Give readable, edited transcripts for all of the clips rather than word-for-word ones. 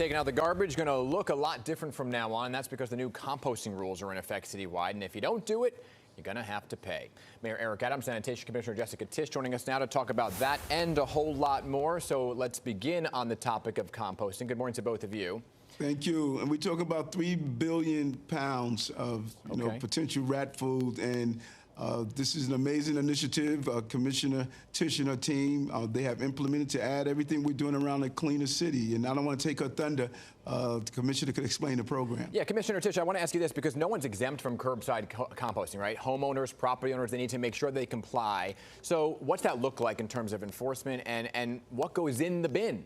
taking out the garbage going to look a lot different from now on. That's because the new composting rules are in effect citywide, and if you don't do it, you're going to have to pay. Mayor Eric Adams, Sanitation Commissioner Jessica Tisch joining us now to talk about that and a whole lot more. So let's begin on the topic of composting. Good morning to both of you. Thank you. And we talk about 3 billion pounds of potential rat food, and this is an amazing initiative. Commissioner Tisch and her team, they have implemented to add everything we're doing around a cleaner city. And I don't want to take her thunder. The commissioner could explain the program. Yeah, Commissioner Tisch, I want to ask you this because no one's exempt from curbside composting, right? Homeowners, property owners, they need to make sure they comply. So what's that look like in terms of enforcement, and what goes in the bin?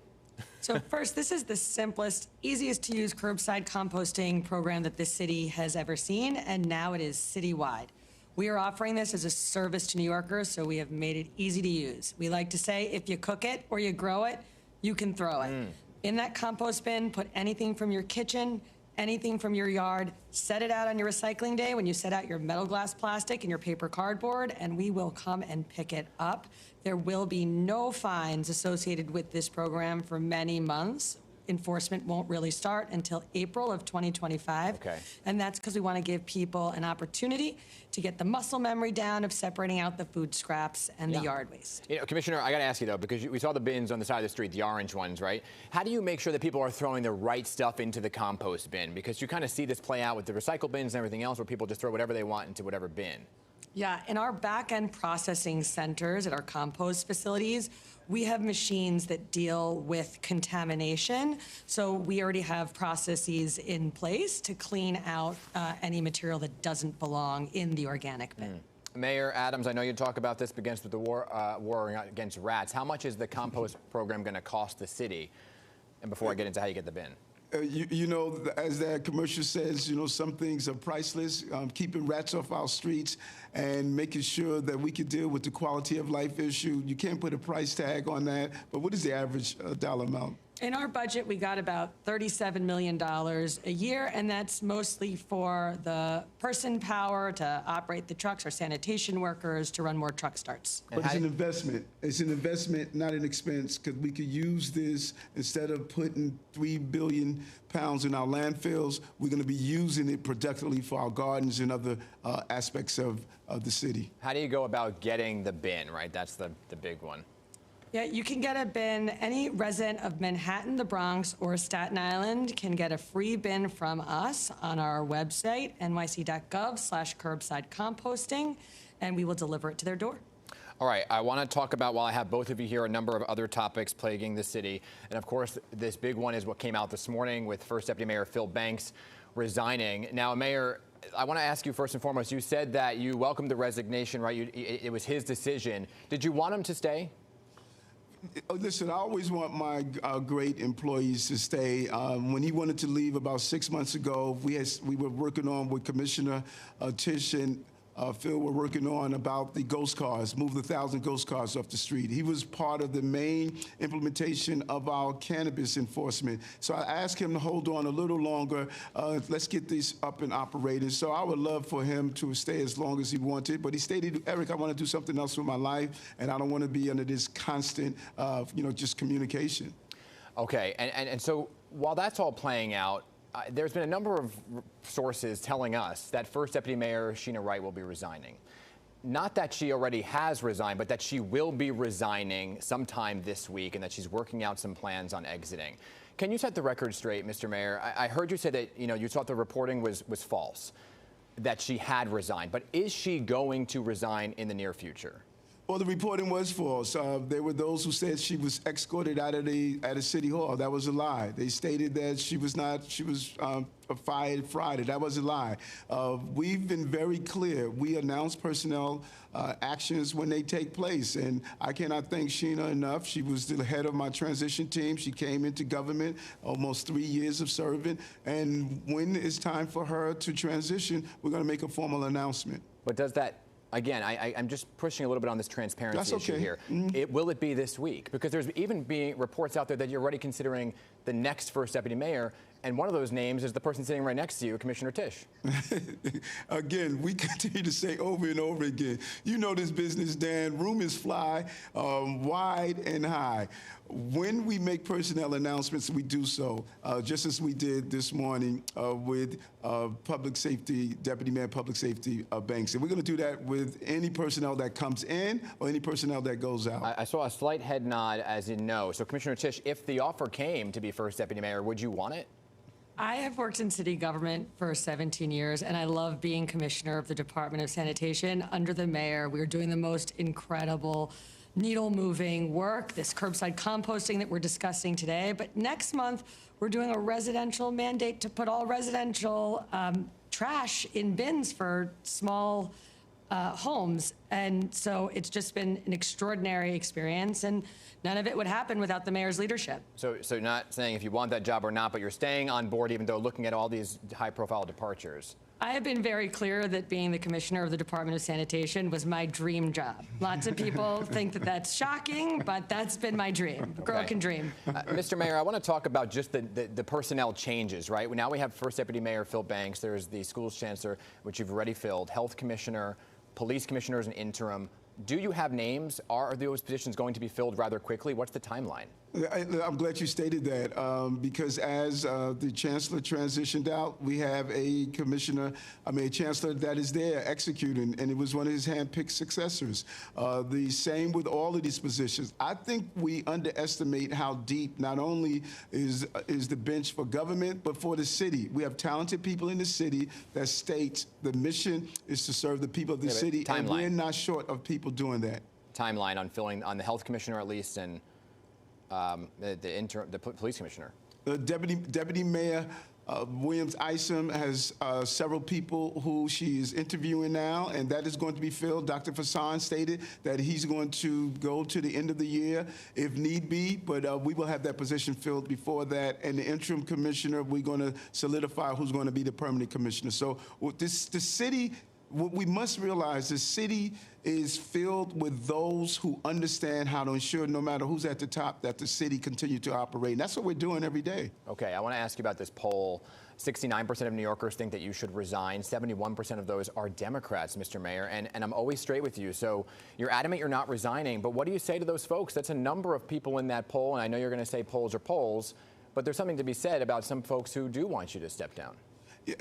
So first, this is the simplest, easiest to use curbside composting program that this city has ever seen, and now it is citywide. We are offering this as a service to New Yorkers, so we have made it easy to use. We like to say if you cook it or you grow it, you can throw it. In that compost bin, put anything from your kitchen, anything from your yard, set it out on your recycling day when you set out your metal, glass, plastic, and your paper cardboard, and we will come and pick it up. There will be no fines associated with this program for many months. Enforcement won't really start until April of 2025. Okay. And that's because we want to give people an opportunity to get the muscle memory down of separating out the food scraps and the yard waste. You know, Commissioner, I got to ask you, though, because we saw the bins on the side of the street, the orange ones, right? How do you make sure that people are throwing the right stuff into the compost bin? Because you kind of see this play out with the recycle bins and everything else where people just throw whatever they want into whatever bin. Yeah, in our back-end processing centers at our compost facilities, we have machines that deal with contamination. So we already have processes in place to clean out any material that doesn't belong in the organic bin. Mayor Adams, I know you talk about this against the war against rats. How much is the compost program going to cost the city? And before I get into how you get the bin. You know, as that commercial says, you know, some things are priceless. Keeping rats off our streets and making sure that we can deal with the quality of life issue. You can't put a price tag on that, but what is the average dollar amount? In our budget, we got about $37 million a year, and that's mostly for the person power to operate the trucks, our sanitation workers to run more truck starts. But it's an investment. It's an investment, not an expense, because we could use this instead of putting 3 billion pounds in our landfills. We're going to be using it productively for our gardens and other aspects of the city. How do you go about getting the bin, right? That's the big one. Yeah, you can get a bin. Any resident of Manhattan, the Bronx, or Staten Island can get a free bin from us on our website, nyc.gov/curbside composting, and we will deliver it to their door. All right, I want to talk about, while I have both of you here, a number of other topics plaguing the city. And of course, this big one is what came out this morning with First Deputy Mayor Phil Banks resigning. Now, Mayor, I want to ask you first and foremost, you said that you welcomed the resignation, right? It was his decision. Did you want him to stay? Listen, I always want my great employees to stay. When he wanted to leave about 6 months ago, we were working on with Commissioner Tisch and Phil were working on about the ghost cars, move the 1,000 ghost cars off the street. He was part of the main implementation of our cannabis enforcement. So I asked him to hold on a little longer. Let's get these up and operating. So I would love for him to stay as long as he wanted. But he stated, Eric, I want to do something else with my life, and I don't want to be under this constant, just communication. Okay, and so while that's all playing out, there's been a number of sources telling us that First Deputy Mayor Sheena Wright will be resigning. Not that she already has resigned, but that she will be resigning sometime this week and that she's working out some plans on exiting. Can you set the record straight, Mr. Mayor? I heard you say that you thought the reporting was false, that she had resigned. But is she going to resign in the near future? Well, the reporting was false. There were those who said she was escorted out of City Hall. That was a lie. They stated that she was not. She was fired Friday. That was a lie. We've been very clear. We announce personnel actions when they take place, and I cannot thank Sheena enough. She was the head of my transition team. She came into government, almost 3 years of serving, and when it's time for her to transition, we're going to make a formal announcement. But does that? Again, I'm just pushing a little bit on this transparency issue here. Will it be this week? Because there's even being reports out there that you're already considering the next First Deputy Mayor And one of those names is the person sitting right next to you, Commissioner Tisch. Again, we continue to say over and over again, you know this business, Dan, rumors fly wide and high. When we make personnel announcements, we do so, just as we did this morning with Public Safety, Deputy Mayor Public Safety Banks. And we're going to do that with any personnel that comes in or any personnel that goes out. I saw a slight head nod as in no. So Commissioner Tisch, if the offer came to be first deputy mayor, would you want it? I have worked in city government for 17 years, and I love being commissioner of the Department of Sanitation. Under the mayor, we are doing the most incredible needle-moving work, this curbside composting that we're discussing today. But next month, we're doing a residential mandate to put all residential trash in bins for small homes. And so it's just been an extraordinary experience, and none of it would happen without the mayor's leadership. So not saying if you want that job or not, but you're staying on board even though looking at all these high-profile departures. I have been very clear that being the commissioner of the Department of Sanitation was my dream job. Lots of people think that that's shocking, but that's been my dream. A girl can dream. Mr. Mayor, I want to talk about just the personnel changes, right? Now we have First Deputy Mayor Phil Banks. There's the schools chancellor, which you've already filled, health commissioner, police commissioners, and interim. Do you have names? Are those positions going to be filled rather quickly? What's the timeline? I'm glad you stated that because as the chancellor transitioned out, we have a chancellor that is there executing, and it was one of his handpicked successors. The same with all of these positions. I think we underestimate how deep not only is the bench for government, but for the city. We have talented people in the city that states the mission is to serve the people of the city, and we're not short of people doing that. Timeline on filling on the health commissioner at least, and the police commissioner. The Deputy Mayor Williams Isom has several people who she is interviewing now, and that is going to be filled. Dr. Fassan stated that he's going to go to the end of the year if need be, but we will have that position filled before that. And the interim commissioner, we're going to solidify who's going to be the permanent commissioner. So the city, what we must realize, the city is filled with those who understand how to ensure, no matter who's at the top, that the city continue to operate. And that's what we're doing every day. Okay, I want to ask you about this poll. 69% of New Yorkers think that you should resign. 71% of those are Democrats, Mr. Mayor. And I'm always straight with you. So you're adamant you're not resigning. But what do you say to those folks? That's a number of people in that poll. And I know you're going to say polls are polls. But there's something to be said about some folks who do want you to step down.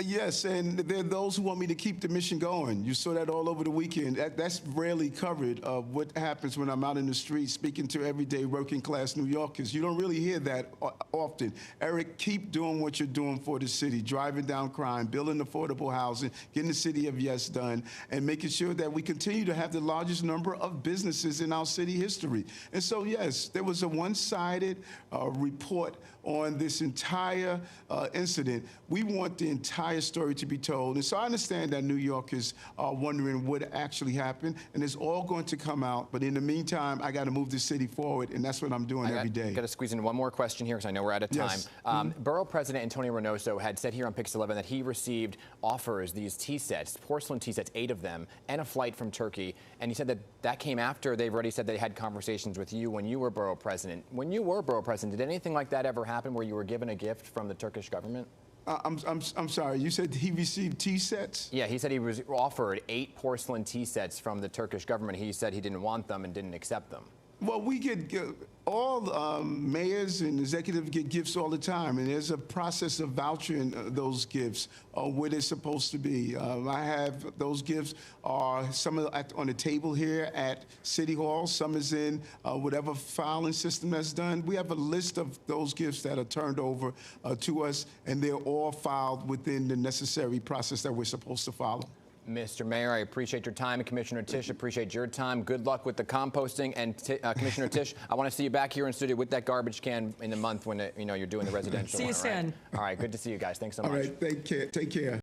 Yes, and there are those who want me to keep the mission going. You saw that all over the weekend. That's rarely covered of what happens when I'm out in the street speaking to everyday working class New Yorkers. You don't really hear that often. Eric, keep doing what you're doing for the city, driving down crime, building affordable housing, getting the city of yes done, and making sure that we continue to have the largest number of businesses in our city history. And so, yes, there was a one-sided report on this entire incident. We want the entire story to be told. And so I understand that New Yorkers are wondering what actually happened, and it's all going to come out. But in the meantime, I got to move the city forward, and that's what I'm doing every day. I've got to squeeze in one more question here because I know we're out of time. Yes. Borough President Antonio Reynoso had said here on PIX11 that he received offers, these tea sets, porcelain tea sets, 8 of them, and a flight from Turkey. And he said that that came after they've already said they had conversations with you when you were Borough President. When you were Borough President, did anything like that ever happen where you were given a gift from the Turkish government? I'm sorry, you said he received tea sets? Yeah, he said he was offered 8 porcelain tea sets from the Turkish government. He said he didn't want them and didn't accept them. Well, we get all mayors and executives get gifts all the time, and there's a process of vouchering those gifts where they're supposed to be. I have those gifts are some are on the table here at City Hall. Some is in whatever filing system that's done. We have a list of those gifts that are turned over to us, and they're all filed within the necessary process that we're supposed to follow. Mr. Mayor, I appreciate your time, and Commissioner Tisch, appreciate your time. Good luck with the composting, and Commissioner Tisch, I want to see you back here in studio with that garbage can in the month when you're doing the residential. See you soon. All right, good to see you guys. Thanks so much. All right, take care.